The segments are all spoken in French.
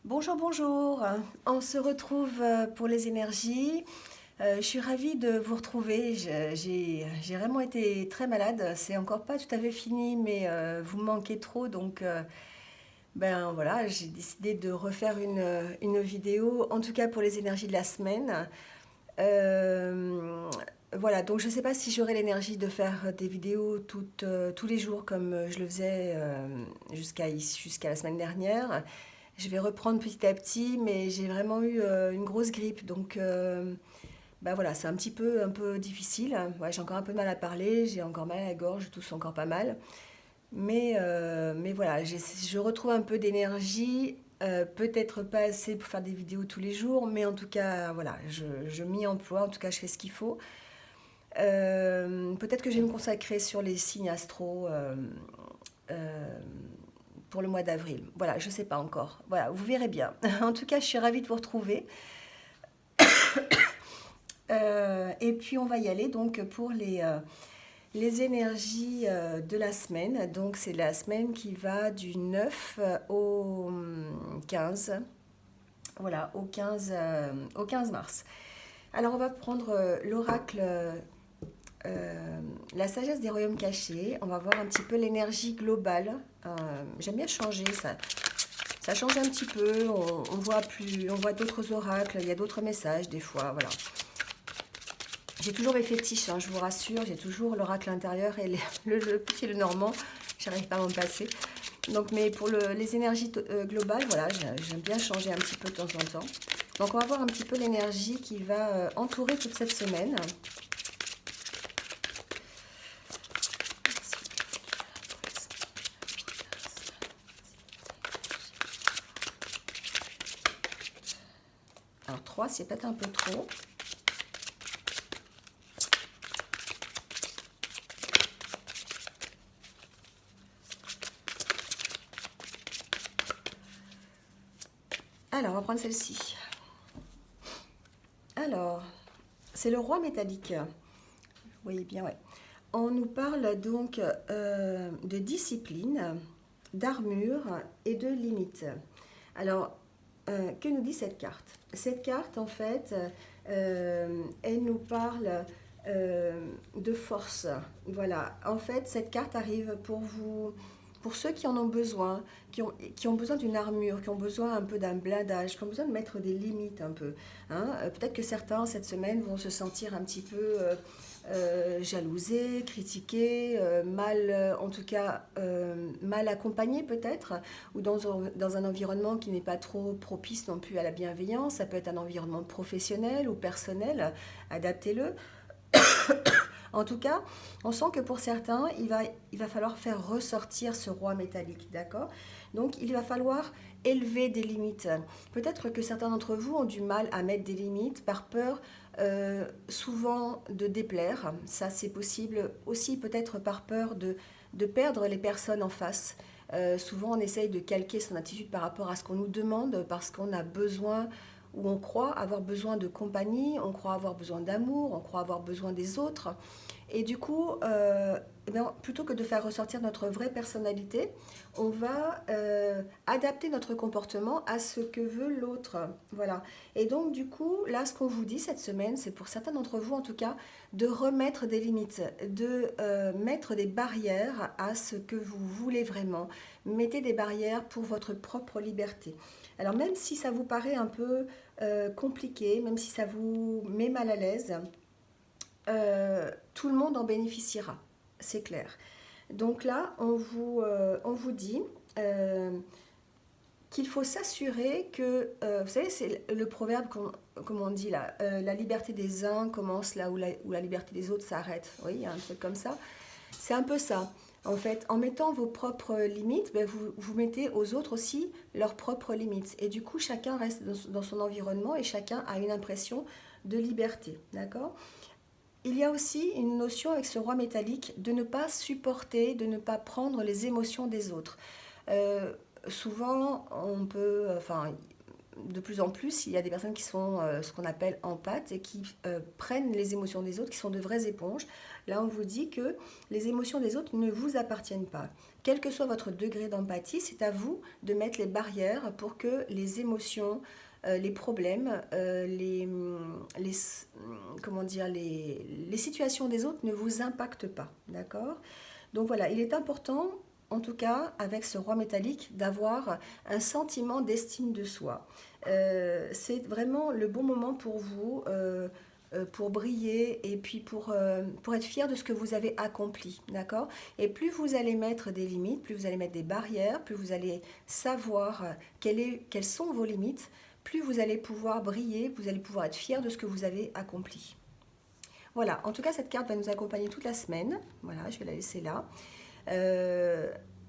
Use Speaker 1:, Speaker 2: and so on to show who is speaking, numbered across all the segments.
Speaker 1: Bonjour, bonjour. On se retrouve pour les énergies. Je suis ravie de vous retrouver. J'ai vraiment été très malade. C'est encore pas tout à fait fini, mais vous me manquez trop. Donc, ben voilà, j'ai décidé de refaire une vidéo, en tout cas pour les énergies de la semaine. Euh, voilà, donc je ne sais pas si j'aurai l'énergie de faire des vidéos tous les jours comme je le faisais jusqu'à la semaine dernière. Je vais reprendre petit à petit, mais j'ai vraiment eu une grosse grippe, donc bah voilà, c'est un peu difficile. Ouais, j'ai encore un peu de mal à parler, j'ai encore mal à la gorge, je tousse encore pas mal. Mais voilà, je retrouve un peu d'énergie, peut-être pas assez pour faire des vidéos tous les jours, mais en tout cas, voilà, je m'y emploie, en tout cas, je fais ce qu'il faut. Peut-être que je vais me consacrer sur les signes astro. Euh, pour le mois d'avril. Voilà, je ne sais pas encore. Voilà, vous verrez bien. En tout cas, je suis ravie de vous retrouver. Et puis, on va y aller donc pour les énergies de la semaine. Donc, c'est la semaine qui va du 9 au 15. Voilà, au 15 mars. Alors, on va prendre l'oracle, la sagesse des royaumes cachés. On va voir un petit peu l'énergie globale. J'aime bien changer ça. Ça change un petit peu, on voit d'autres oracles, il y a d'autres messages des fois, voilà. J'ai toujours mes fétiches, hein, je vous rassure, j'ai toujours l'oracle intérieur et le petit et le normand, j'arrive pas à m'en passer. Donc, mais pour les énergies globales, voilà, j'aime bien changer un petit peu de temps en temps. Donc, on va voir un petit peu l'énergie qui va entourer toute cette semaine. Alors, 3, c'est peut-être un peu trop. Alors, on va prendre celle-ci. Alors, c'est le roi métallique. Vous voyez bien, ouais. On nous parle donc de discipline, d'armure et de limite. Alors, que nous dit cette carte? Cette carte, en fait, elle nous parle de force. Voilà, en fait, cette carte arrive pour vous, pour ceux qui en ont besoin, qui ont besoin d'une armure, qui ont besoin un peu d'un blindage, qui ont besoin de mettre des limites un peu. Hein. Peut-être que certains, cette semaine, vont se sentir un petit peu jalousés, critiqués, mal, en tout cas, mal accompagnés peut-être, ou dans un environnement qui n'est pas trop propice non plus à la bienveillance. Ça peut être un environnement professionnel ou personnel, adaptez-le. En tout cas, on sent que pour certains, il va falloir faire ressortir ce roi métallique, d'accord? Donc, il va falloir élever des limites. Peut-être que certains d'entre vous ont du mal à mettre des limites par peur souvent de déplaire. Ça, c'est possible aussi peut-être par peur de perdre les personnes en face. Souvent, on essaye de calquer son attitude par rapport à ce qu'on nous demande parce qu'on a besoin ou on croit avoir besoin de compagnie, on croit avoir besoin d'amour, on croit avoir besoin des autres. Et du coup, eh bien, plutôt que de faire ressortir notre vraie personnalité, on va adapter notre comportement à ce que veut l'autre. Voilà. Et donc, du coup, là, ce qu'on vous dit cette semaine, c'est pour certains d'entre vous, en tout cas, de remettre des limites, de mettre des barrières à ce que vous voulez vraiment. Mettez des barrières pour votre propre liberté. Alors, même si ça vous paraît un peu compliqué, même si ça vous met mal à l'aise, tout le monde en bénéficiera, c'est clair. Donc là, on vous dit qu'il faut s'assurer que, vous savez, c'est le proverbe, comme on dit là, la liberté des uns commence là où la liberté des autres s'arrête. Oui, il y a un truc comme ça. C'est un peu ça. En fait, en mettant vos propres limites, ben vous mettez aux autres aussi leurs propres limites. Et du coup, chacun reste dans son environnement et chacun a une impression de liberté. D'accord? Il y a aussi une notion avec ce roi métallique de ne pas supporter, de ne pas prendre les émotions des autres. Euh, Souvent, on peut, enfin, de plus en plus, il y a des personnes qui sont ce qu'on appelle empathes et qui prennent les émotions des autres, qui sont de vraies éponges. Là, on vous dit que les émotions des autres ne vous appartiennent pas. Quel que soit votre degré d'empathie, c'est à vous de mettre les barrières pour que les émotions, les problèmes, les, comment dire, les situations des autres ne vous impactent pas. D'accord? Donc voilà, il est important, en tout cas, avec ce roi métallique, d'avoir un sentiment d'estime de soi. C'est vraiment le bon moment pour vous, pour briller et puis pour être fier de ce que vous avez accompli, d'accord? Et plus vous allez mettre des limites, plus vous allez mettre des barrières, plus vous allez savoir quelles sont vos limites, plus vous allez pouvoir briller, vous allez pouvoir être fier de ce que vous avez accompli. Voilà, en tout cas, cette carte va nous accompagner toute la semaine. Voilà, je vais la laisser là.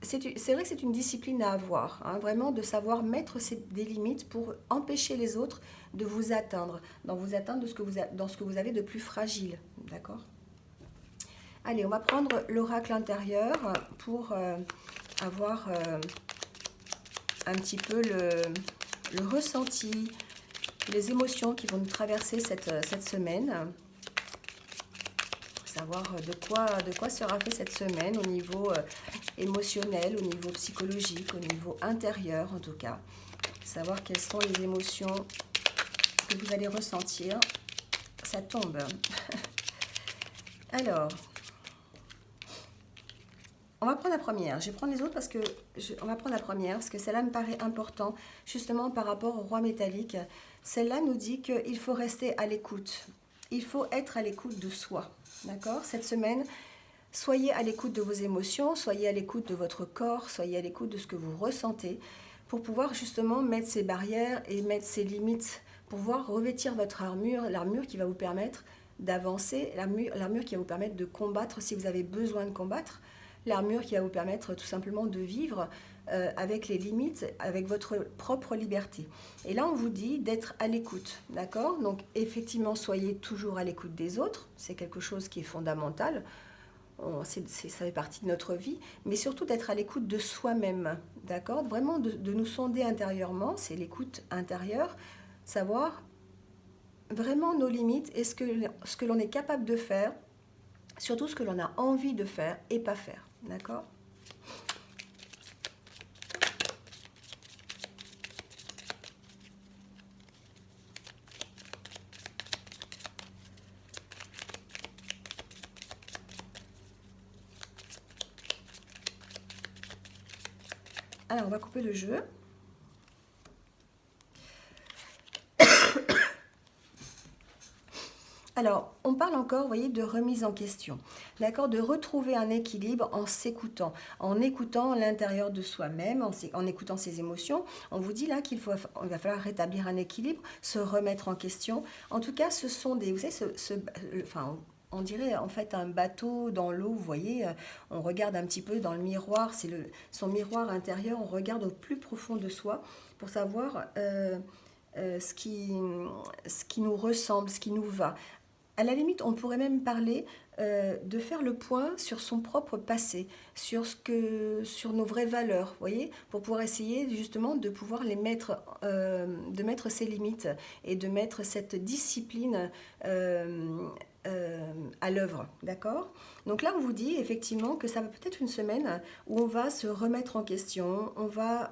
Speaker 1: C'est vrai que c'est une discipline à avoir, hein, vraiment de savoir mettre des limites pour empêcher les autres de vous atteindre, dans ce que vous avez de plus fragile. D'accord? Allez, on va prendre l'oracle intérieur pour avoir un petit peu le ressenti, les émotions qui vont nous traverser cette semaine. Savoir de quoi sera fait cette semaine au niveau émotionnel, au niveau psychologique, au niveau intérieur en tout cas. Savoir quelles sont les émotions que vous allez ressentir. Ça tombe. Alors, on va prendre la première. Je vais prendre les autres parce que on va prendre la première parce que celle-là me paraît important justement par rapport au roi métallique. Celle-là nous dit qu'il faut rester à l'écoute. Il faut être à l'écoute de soi. D'accord? Cette semaine, soyez à l'écoute de vos émotions, soyez à l'écoute de votre corps, soyez à l'écoute de ce que vous ressentez pour pouvoir justement mettre ces barrières et mettre ces limites, pour pouvoir revêtir votre armure, l'armure qui va vous permettre d'avancer, l'armure qui va vous permettre de combattre si vous avez besoin de combattre, l'armure qui va vous permettre tout simplement de vivre avec les limites, avec votre propre liberté. Et là, on vous dit d'être à l'écoute, d'accord? Donc, effectivement, soyez toujours à l'écoute des autres, c'est quelque chose qui est fondamental, ça fait partie de notre vie, mais surtout d'être à l'écoute de soi-même, d'accord? Vraiment de nous sonder intérieurement, c'est l'écoute intérieure, savoir vraiment nos limites et ce que l'on est capable de faire, surtout ce que l'on a envie de faire et pas faire, d'accord? Alors, on va couper le jeu. Alors, on parle encore, vous voyez, de remise en question, d'accord, de retrouver un équilibre en écoutant l'intérieur de soi-même, en écoutant ses émotions. On vous dit là qu'il va falloir rétablir un équilibre, se remettre en question. En tout cas, ce sont des, vous savez, enfin, on dirait en fait un bateau dans l'eau, vous voyez, on regarde un petit peu dans le miroir, c'est son miroir intérieur, on regarde au plus profond de soi pour savoir ce qui nous ressemble, ce qui nous va. À la limite, on pourrait même parler de faire le point sur son propre passé, sur nos vraies valeurs, voyez, pour pouvoir essayer justement de pouvoir de mettre ses limites et de mettre cette discipline à l'œuvre, d'accord? Donc là, on vous dit effectivement que ça va peut-être une semaine où on va se remettre en question, on va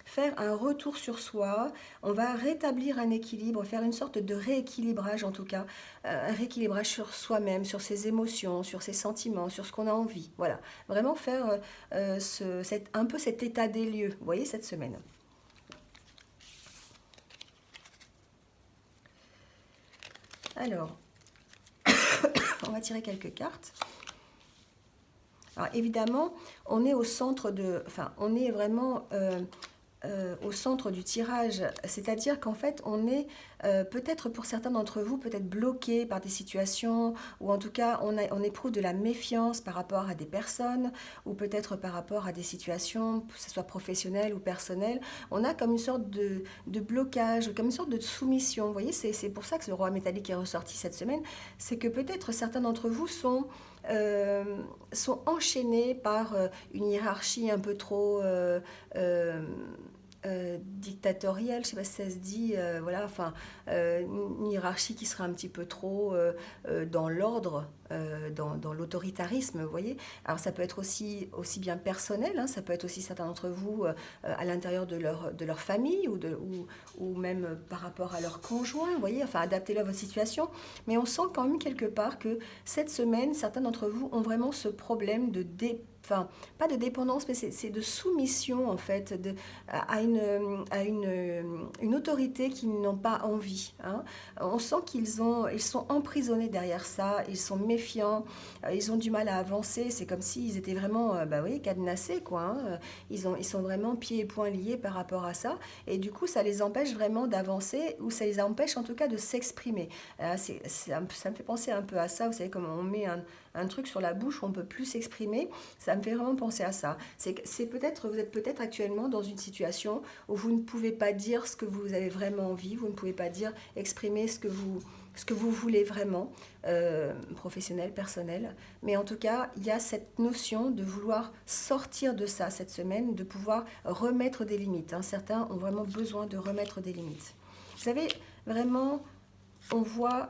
Speaker 1: faire un retour sur soi, on va rétablir un équilibre, faire une sorte de rééquilibrage en tout cas, un rééquilibrage sur soi-même, sur ses émotions, sur ses sentiments, sur ce qu'on a envie. Voilà, vraiment faire un peu cet état des lieux, vous voyez, cette semaine. Alors, on va tirer quelques cartes. Alors évidemment, on est au centre on est vraiment au centre du tirage, c'est-à-dire qu'en fait, on est peut-être pour certains d'entre vous, peut-être bloqué par des situations, ou en tout cas, on éprouve de la méfiance par rapport à des personnes, ou peut-être par rapport à des situations, que ce soit professionnelles ou personnelles. On a comme une sorte de blocage, comme une sorte de soumission. Vous voyez, c'est pour ça que le roi métallique est ressorti cette semaine, c'est que peut-être certains d'entre vous sont enchaînés par une hiérarchie un peu trop dictatoriale, je sais pas si ça se dit, voilà, enfin, une hiérarchie qui serait un petit peu trop dans l'ordre, dans l'autoritarisme, vous voyez. Alors ça peut être aussi bien personnel, hein, ça peut être aussi certains d'entre vous à l'intérieur de leur famille ou même par rapport à leur conjoint, vous voyez, enfin adaptez-le à votre situation. Mais on sent quand même quelque part que cette semaine, certains d'entre vous ont vraiment ce problème de enfin, pas de dépendance, mais c'est de soumission en fait une autorité qu'ils n'ont pas envie. Hein. On sent ils sont emprisonnés derrière ça, ils sont méfiants, ils ont du mal à avancer. C'est comme s'ils étaient vraiment, bah oui, cadenassés quoi. Hein. Ils sont vraiment pieds et poings liés par rapport à ça, et du coup, ça les empêche vraiment d'avancer ou ça les empêche en tout cas de s'exprimer. Ça me fait penser un peu à ça. Vous savez, comme on met un truc sur la bouche où on ne peut plus s'exprimer, ça me fait vraiment penser à ça. C'est peut-être, vous êtes peut-être actuellement dans une situation où vous ne pouvez pas dire ce que vous avez vraiment envie, vous ne pouvez pas dire, exprimer ce que vous voulez vraiment, professionnel, personnel. Mais en tout cas, il y a cette notion de vouloir sortir de ça cette semaine, de pouvoir remettre des limites. Hein. Certains ont vraiment besoin de remettre des limites. Vous savez, vraiment, on voit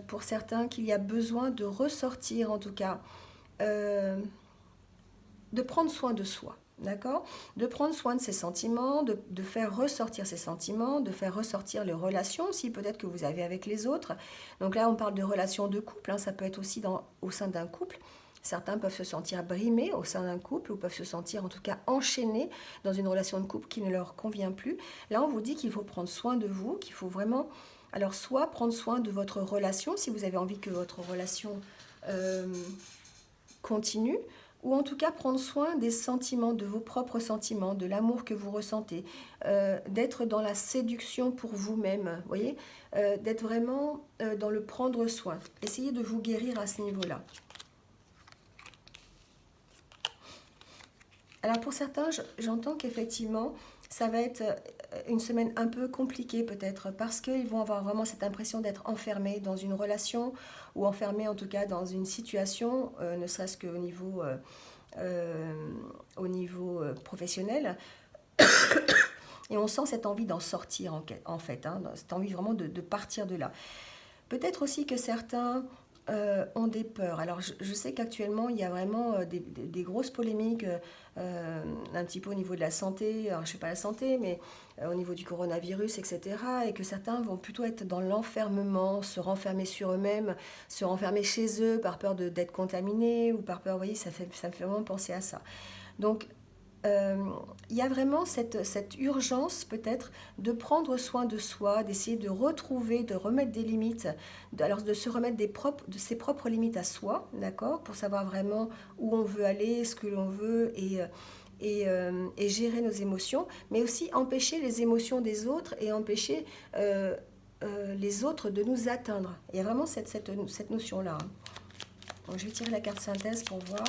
Speaker 1: pour certains qu'il y a besoin de ressortir, en tout cas, euh, de prendre soin de soi. D'accord. De prendre soin de ses sentiments, de faire ressortir ses sentiments, de faire ressortir les relations aussi peut-être que vous avez avec les autres. Donc là, on parle de relations de couple, hein, ça peut être aussi au sein d'un couple. Certains peuvent se sentir brimés au sein d'un couple ou peuvent se sentir en tout cas enchaînés dans une relation de couple qui ne leur convient plus. Là, on vous dit qu'il faut prendre soin de vous, qu'il faut vraiment... Alors, soit prendre soin de votre relation, si vous avez envie que votre relation euh, continue, ou en tout cas prendre soin des sentiments, de vos propres sentiments, de l'amour que vous ressentez, d'être dans la séduction pour vous-même, vous voyez, d'être vraiment dans le prendre soin. Essayez de vous guérir à ce niveau-là. Alors pour certains, j'entends qu'effectivement, ça va être une semaine un peu compliquée peut-être parce qu'ils vont avoir vraiment cette impression d'être enfermés dans une relation ou enfermés en tout cas dans une situation, ne serait-ce au niveau professionnel. Et on sent cette envie d'en sortir en fait, hein, cette envie vraiment de partir de là. Peut-être aussi que certains ont des peurs. Alors je sais qu'actuellement il y a vraiment des grosses polémiques un petit peu au niveau de la santé, alors je ne sais pas la santé, mais au niveau du coronavirus, etc. Et que certains vont plutôt être dans l'enfermement, se renfermer sur eux-mêmes, se renfermer chez eux par peur d'être contaminés ou par peur, vous voyez, ça me fait vraiment penser à ça. Donc euh, il y a vraiment cette urgence peut-être de prendre soin de soi, d'essayer de retrouver, de remettre des limites, alors de se remettre de ses propres limites à soi, d'accord, pour savoir vraiment où on veut aller, ce que l'on veut et gérer nos émotions, mais aussi empêcher les émotions des autres et empêcher les autres de nous atteindre. Il y a vraiment cette notion-là. Hein. Donc, je vais tirer la carte synthèse pour voir.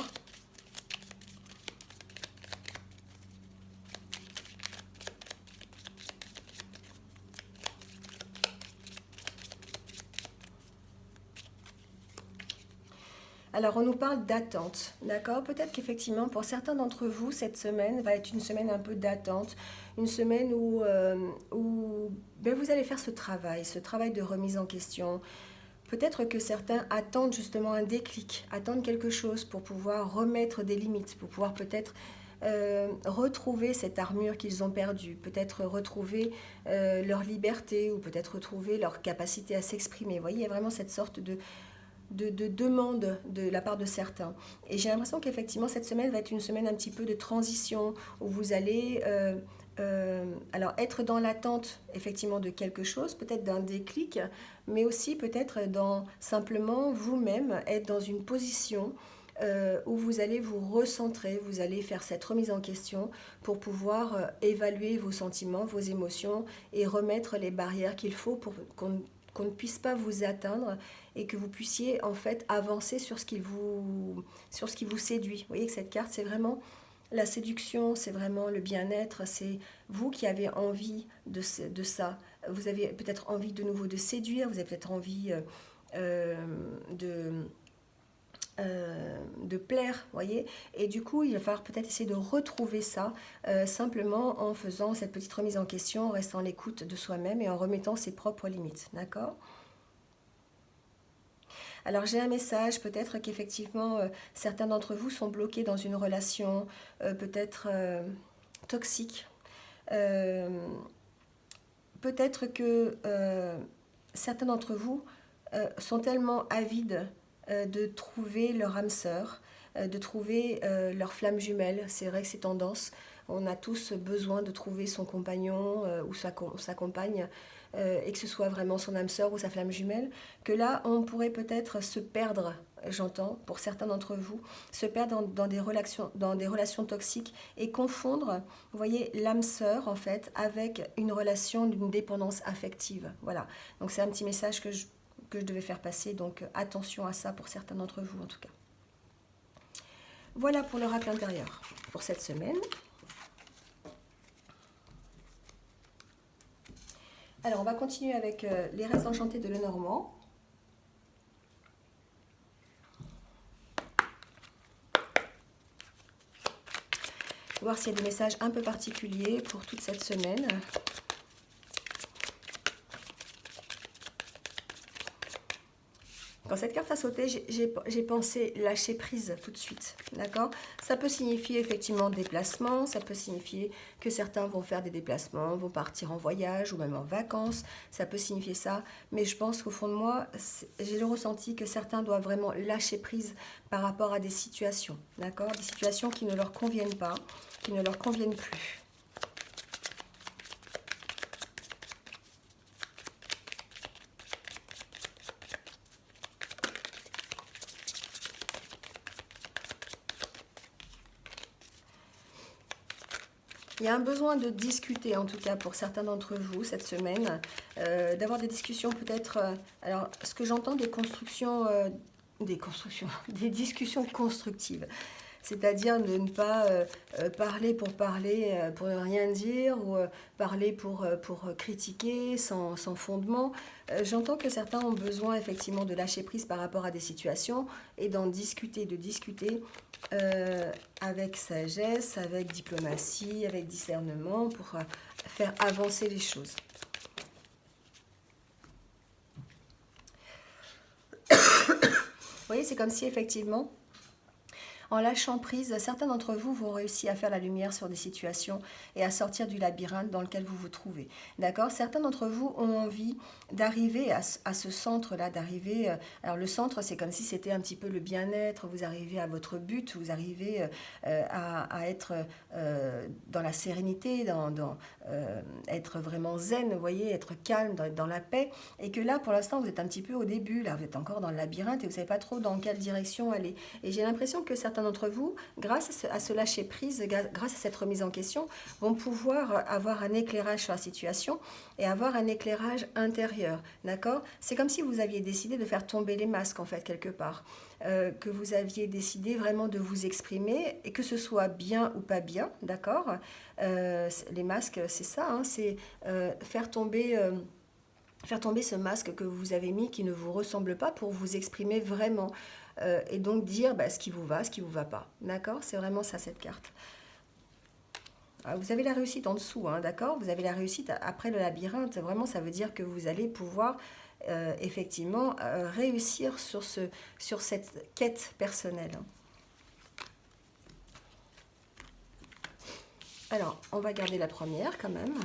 Speaker 1: Alors, on nous parle d'attente, d'accord? Peut-être qu'effectivement, pour certains d'entre vous, cette semaine va être une semaine un peu d'attente, une semaine où ben, vous allez faire ce travail de remise en question. Peut-être que certains attendent justement un déclic, attendent quelque chose pour pouvoir remettre des limites, pour pouvoir peut-être retrouver cette armure qu'ils ont perdue, peut-être retrouver leur liberté ou peut-être retrouver leur capacité à s'exprimer. Vous voyez, il y a vraiment cette sorte de demande de la part de certains. Et j'ai l'impression qu'effectivement, cette semaine va être une semaine un petit peu de transition, où vous allez alors être dans l'attente effectivement de quelque chose, peut-être d'un déclic, mais aussi peut-être dans simplement vous-même être dans une position où vous allez vous recentrer, vous allez faire cette remise en question pour pouvoir évaluer vos sentiments, vos émotions et remettre les barrières qu'il faut pour qu'on ne puisse pas vous atteindre et que vous puissiez en fait avancer sur sur ce qui vous séduit. Vous voyez que cette carte, c'est vraiment la séduction, c'est vraiment le bien-être, c'est vous qui avez envie de ça. Vous avez peut-être envie de nouveau de séduire, vous avez peut-être envie de de plaire, voyez. Et du coup, il va falloir peut-être essayer de retrouver ça simplement en faisant cette petite remise en question, en restant à l'écoute de soi-même et en remettant ses propres limites, d'accord? Alors j'ai un message, peut-être qu'effectivement certains d'entre vous sont bloqués dans une relation peut-être toxique. Euh, Peut-être que certains d'entre vous sont tellement avides de trouver leur âme sœur, de trouver leur flamme jumelle. C'est vrai que c'est tendance. On a tous besoin de trouver son compagnon ou sa compagne, et que ce soit vraiment son âme sœur ou sa flamme jumelle, que là, on pourrait peut-être se perdre, j'entends, pour certains d'entre vous, se perdre dans des relations toxiques et confondre, vous voyez, l'âme sœur, en fait, avec une relation d'une dépendance affective. Voilà. Donc c'est un petit message que je devais faire passer, donc attention à ça pour certains d'entre vous, en tout cas. Voilà pour l'oracle intérieur pour cette semaine. Alors, on va continuer avec les restes enchantés de Lenormand. Voir s'il y a des messages un peu particuliers pour toute cette semaine. Quand cette carte a sauté, j'ai pensé lâcher prise tout de suite, d'accord? Ça peut signifier effectivement déplacement, ça peut signifier que certains vont faire des déplacements, vont partir en voyage ou même en vacances, ça peut signifier ça, mais je pense qu'au fond de moi, j'ai le ressenti que certains doivent vraiment lâcher prise par rapport à des situations, d'accord? Des situations qui ne leur conviennent pas, qui ne leur conviennent plus. Il y a un besoin de discuter, en tout cas pour certains d'entre vous cette semaine, d'avoir des discussions peut-être, alors ce que j'entends des constructions, des discussions constructives. C'est-à-dire de ne pas parler pour ne rien dire ou parler pour critiquer sans fondement. J'entends que certains ont besoin effectivement de lâcher prise par rapport à des situations et d'en discuter, de discuter avec sagesse, avec diplomatie, avec discernement pour faire avancer les choses. Vous voyez, c'est comme si effectivement, en lâchant prise, certains d'entre vous vont réussir à faire la lumière sur des situations et à sortir du labyrinthe dans lequel vous vous trouvez. D'accord? Certains d'entre vous ont envie d'arriver à ce centre-là, d'arriver... alors le centre, c'est comme si c'était un petit peu le bien-être, vous arrivez à votre but, vous arrivez à être dans la sérénité, être vraiment zen, vous voyez, être calme, dans la paix. Et que là, pour l'instant, vous êtes un petit peu au début, là, vous êtes encore dans le labyrinthe et vous ne savez pas trop dans quelle direction aller. Et j'ai l'impression que certains d'entre vous, grâce à ce lâcher-prise, grâce à cette remise en question, vont pouvoir avoir un éclairage sur la situation et avoir un éclairage intérieur, d'accord? C'est comme si vous aviez décidé de faire tomber les masques, en fait, quelque part. Que vous aviez décidé vraiment de vous exprimer, et que ce soit bien ou pas bien, d'accord? Les masques, c'est ça, hein, c'est faire tomber ce masque que vous avez mis qui ne vous ressemble pas pour vous exprimer vraiment. Et donc dire ce qui vous va, ce qui ne vous va pas. D'accord? C'est vraiment ça, cette carte. Alors, vous avez la réussite en dessous, hein, d'accord? Vous avez la réussite après le labyrinthe. Vraiment, ça veut dire que vous allez pouvoir effectivement réussir sur cette quête personnelle. Alors, on va garder la première quand même.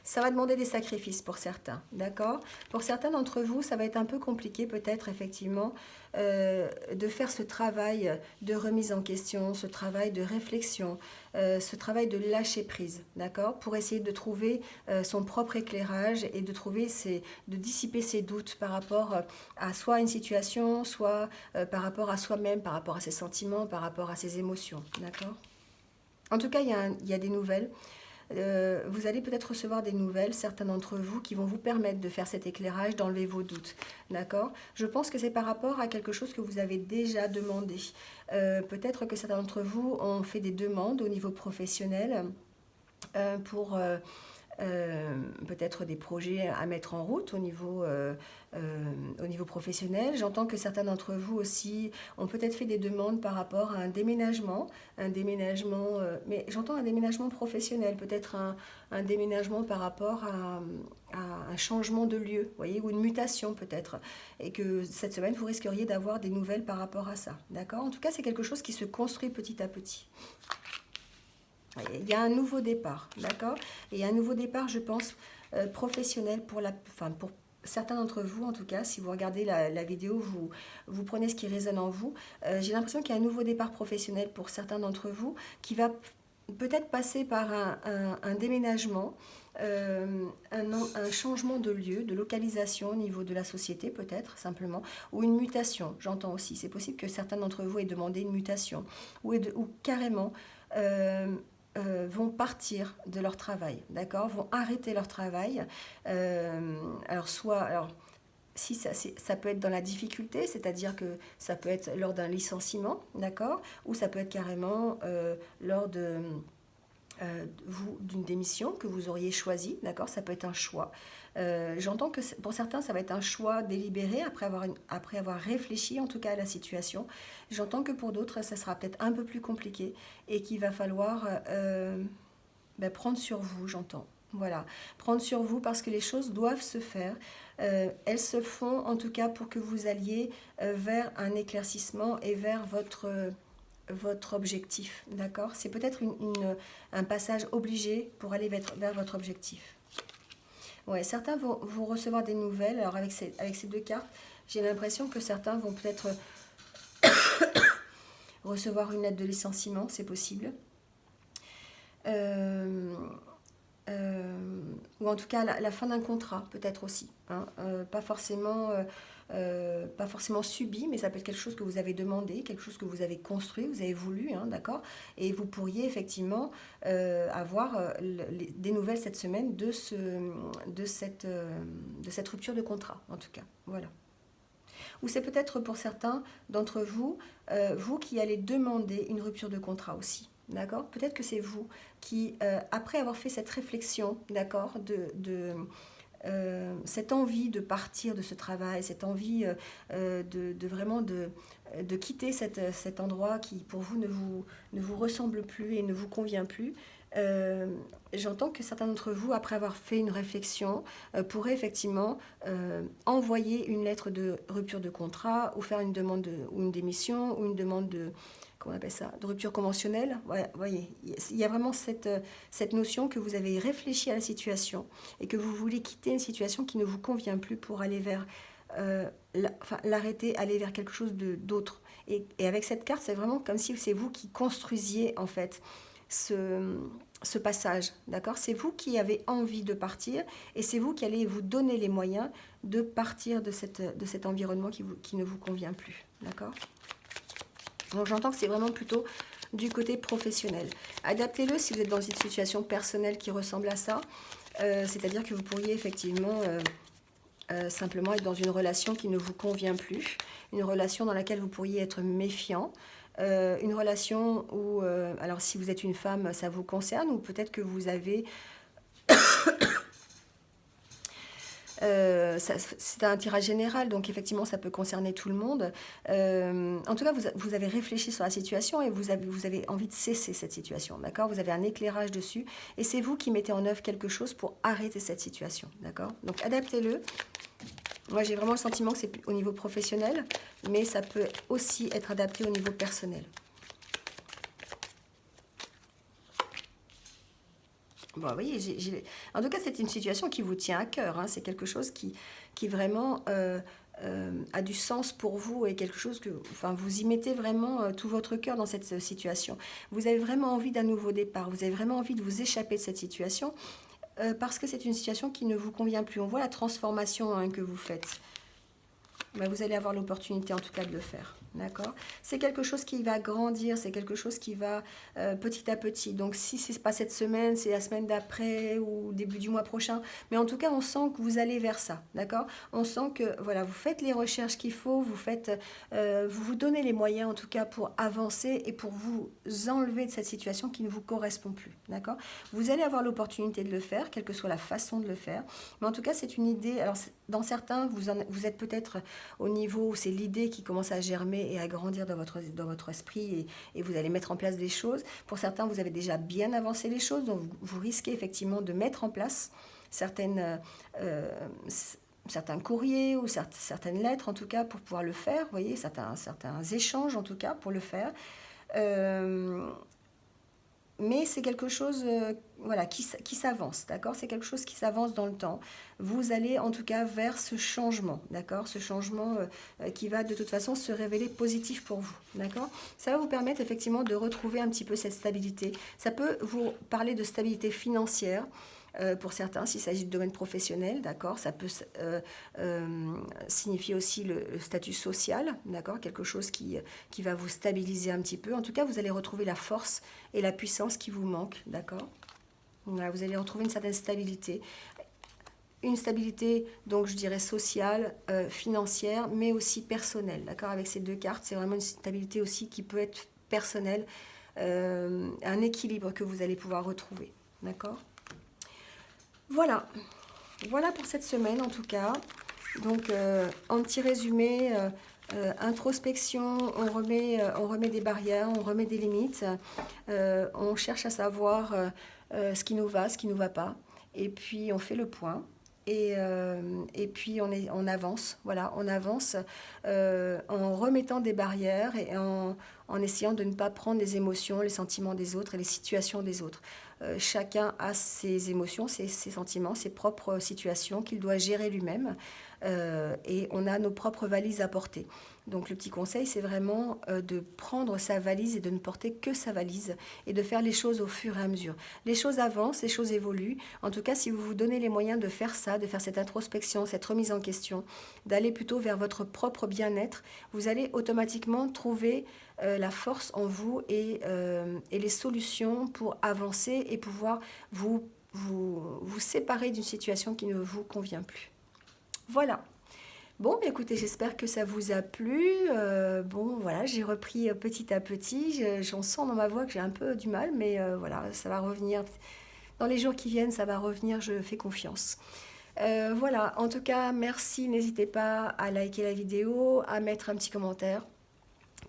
Speaker 1: Ça va demander des sacrifices pour certains, d'accord? Pour certains d'entre vous, ça va être un peu compliqué peut-être effectivement de faire ce travail de remise en question, ce travail de réflexion, ce travail de lâcher prise, d'accord? Pour essayer de trouver son propre éclairage et de dissiper ses doutes par rapport à soit une situation, soit par rapport à soi-même, par rapport à ses sentiments, par rapport à ses émotions, d'accord? En tout cas, il y a des nouvelles. Vous allez peut-être recevoir des nouvelles, certains d'entre vous, qui vont vous permettre de faire cet éclairage, d'enlever vos doutes. D'accord? Je pense que c'est par rapport à quelque chose que vous avez déjà demandé. Peut-être que certains d'entre vous ont fait des demandes au niveau professionnel pour peut-être des projets à mettre en route au niveau professionnel. J'entends que certains d'entre vous aussi ont peut-être fait des demandes par rapport à un déménagement, mais j'entends un déménagement professionnel, peut-être un déménagement par rapport à un changement de lieu, voyez, ou une mutation peut-être, et que cette semaine vous risqueriez d'avoir des nouvelles par rapport à ça, d'accord? En tout cas, c'est quelque chose qui se construit petit à petit. Il y a un nouveau départ, d'accord? Et un nouveau départ, je pense, professionnel pour certains d'entre vous, en tout cas, si vous regardez la vidéo, vous prenez ce qui résonne en vous. J'ai l'impression qu'il y a un nouveau départ professionnel pour certains d'entre vous qui va peut-être passer par un déménagement, un changement de lieu, de localisation au niveau de la société peut-être simplement, ou une mutation, j'entends aussi. C'est possible que certains d'entre vous aient demandé une mutation, ou carrément vont partir de leur travail, d'accord, vont arrêter leur travail. Alors, si ça peut être dans la difficulté, c'est-à-dire que ça peut être lors d'un licenciement, d'accord, ou ça peut être carrément lors d'une démission que vous auriez choisie, d'accord, ça peut être un choix. J'entends que pour certains, ça va être un choix délibéré après avoir réfléchi en tout cas à la situation. J'entends que pour d'autres, ça sera peut-être un peu plus compliqué et qu'il va falloir prendre sur vous, j'entends. Voilà, prendre sur vous parce que les choses doivent se faire. Elles se font en tout cas pour que vous alliez vers un éclaircissement et vers votre objectif, d'accord? C'est peut-être un passage obligé pour aller vers votre objectif. Ouais, certains vont recevoir des nouvelles. Alors avec ces deux cartes, j'ai l'impression que certains vont peut-être recevoir une lettre de licenciement, c'est possible. Ou en tout cas la fin d'un contrat, peut-être aussi. Hein. Pas forcément subi, mais ça peut être quelque chose que vous avez demandé, quelque chose que vous avez construit, vous avez voulu, hein, d'accord? Et vous pourriez effectivement avoir des nouvelles cette semaine de cette rupture de contrat, en tout cas. Voilà. Ou c'est peut-être pour certains d'entre vous, vous qui allez demander une rupture de contrat aussi. D'accord? Peut-être que c'est vous qui, après avoir fait cette réflexion, d'accord, cette envie de partir de ce travail, cette envie vraiment de quitter cet endroit qui pour vous ne vous ressemble plus et ne vous convient plus, j'entends que certains d'entre vous, après avoir fait une réflexion, pourraient effectivement envoyer une lettre de rupture de contrat ou faire une demande ou une démission ou une demande comment on appelle ça, de rupture conventionnelle. Ouais, voyez, il y a vraiment cette notion que vous avez réfléchi à la situation et que vous voulez quitter une situation qui ne vous convient plus pour aller vers l'arrêter, aller vers quelque chose d'autre. Et avec cette carte, c'est vraiment comme si c'est vous qui construisiez en fait ce passage, d'accord? C'est vous qui avez envie de partir et c'est vous qui allez vous donner les moyens de partir de cet environnement qui ne vous convient plus, d'accord? Donc j'entends que c'est vraiment plutôt du côté professionnel. Adaptez-le si vous êtes dans une situation personnelle qui ressemble à ça. C'est-à-dire que vous pourriez effectivement simplement être dans une relation qui ne vous convient plus. Une relation dans laquelle vous pourriez être méfiant. Une relation où, alors si vous êtes une femme, ça vous concerne. Ou peut-être que vous avez... c'est un tirage général, donc effectivement ça peut concerner tout le monde. En tout cas, vous avez réfléchi sur la situation et vous avez envie de cesser cette situation, d'accord? Vous avez un éclairage dessus et c'est vous qui mettez en œuvre quelque chose pour arrêter cette situation, d'accord? Donc adaptez-le. Moi j'ai vraiment le sentiment que c'est au niveau professionnel, mais ça peut aussi être adapté au niveau personnel. Bon, vous voyez, en tout cas, c'est une situation qui vous tient à cœur. Hein. C'est quelque chose qui vraiment a du sens pour vous et quelque chose que, enfin, vous y mettez vraiment tout votre cœur dans cette situation. Vous avez vraiment envie d'un nouveau départ. Vous avez vraiment envie de vous échapper de cette situation parce que c'est une situation qui ne vous convient plus. On voit la transformation hein, que vous faites. Ben, vous allez avoir l'opportunité, en tout cas, de le faire. D'accord? C'est quelque chose qui va grandir, c'est quelque chose qui va petit à petit. Donc si ce n'est pas cette semaine, c'est la semaine d'après ou début du mois prochain. Mais en tout cas, on sent que vous allez vers ça. D'accord? On sent que voilà, vous faites les recherches qu'il faut, vous vous donnez les moyens en tout cas pour avancer et pour vous enlever de cette situation qui ne vous correspond plus. D'accord? Vous allez avoir l'opportunité de le faire, quelle que soit la façon de le faire. Mais en tout cas, c'est une idée. Alors dans certains, vous êtes peut-être au niveau où c'est l'idée qui commence à germer et à grandir dans votre esprit et vous allez mettre en place des choses. Pour certains, vous avez déjà bien avancé les choses, donc vous risquez effectivement de mettre en place certains courriers ou certaines lettres en tout cas pour pouvoir le faire, vous voyez, certains échanges en tout cas pour le faire. Euh, mais c'est quelque chose voilà, qui s'avance, d'accord? C'est quelque chose qui s'avance dans le temps. Vous allez en tout cas vers ce changement, d'accord? Ce changement qui va de toute façon se révéler positif pour vous, d'accord? Ça va vous permettre effectivement de retrouver un petit peu cette stabilité. Ça peut vous parler de stabilité financière. Pour certains, s'il s'agit de domaine professionnel, d'accord, ça peut signifier aussi le statut social, d'accord, quelque chose qui va vous stabiliser un petit peu. En tout cas, vous allez retrouver la force et la puissance qui vous manquent, d'accord. Voilà, vous allez retrouver une certaine stabilité. Une stabilité, donc je dirais sociale, financière, mais aussi personnelle, d'accord. Avec ces deux cartes, c'est vraiment une stabilité aussi qui peut être personnelle, un équilibre que vous allez pouvoir retrouver, d'accord. Voilà, voilà pour cette semaine en tout cas. Donc en petit résumé, introspection, on remet des barrières, on remet des limites, on cherche à savoir ce qui nous va, ce qui ne nous va pas, et puis on fait le point. Et puis on avance, voilà, on avance en remettant des barrières et en essayant de ne pas prendre les émotions, les sentiments des autres et les situations des autres. Chacun a ses émotions, ses sentiments, ses propres situations qu'il doit gérer lui-même et on a nos propres valises à porter. Donc le petit conseil, c'est vraiment de prendre sa valise et de ne porter que sa valise et de faire les choses au fur et à mesure. Les choses avancent, les choses évoluent. En tout cas, si vous vous donnez les moyens de faire ça, de faire cette introspection, cette remise en question, d'aller plutôt vers votre propre bien-être, vous allez automatiquement trouver la force en vous et les solutions pour avancer et pouvoir vous séparer d'une situation qui ne vous convient plus. Voilà. Bon, bah, écoutez, j'espère que ça vous a plu. Bon, voilà, j'ai repris petit à petit. J'en sens dans ma voix que j'ai un peu du mal, mais voilà, ça va revenir. Dans les jours qui viennent, ça va revenir, je fais confiance. Voilà, en tout cas, merci. N'hésitez pas à liker la vidéo, à mettre un petit commentaire.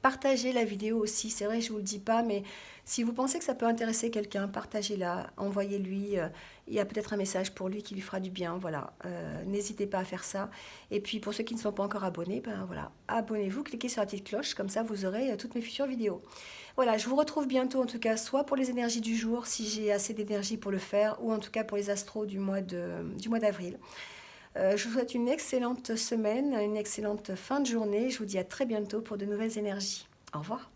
Speaker 1: Partagez la vidéo aussi, c'est vrai, je ne vous le dis pas, mais si vous pensez que ça peut intéresser quelqu'un, partagez-la, envoyez-lui, il y a peut-être un message pour lui qui lui fera du bien, voilà. N'hésitez pas à faire ça. Et puis pour ceux qui ne sont pas encore abonnés, ben voilà, abonnez-vous, cliquez sur la petite cloche, comme ça vous aurez toutes mes futures vidéos. Voilà, je vous retrouve bientôt en tout cas, soit pour les énergies du jour, si j'ai assez d'énergie pour le faire, ou en tout cas pour les astros du mois d'avril. Je vous souhaite une excellente semaine, une excellente fin de journée. Je vous dis à très bientôt pour de nouvelles énergies. Au revoir.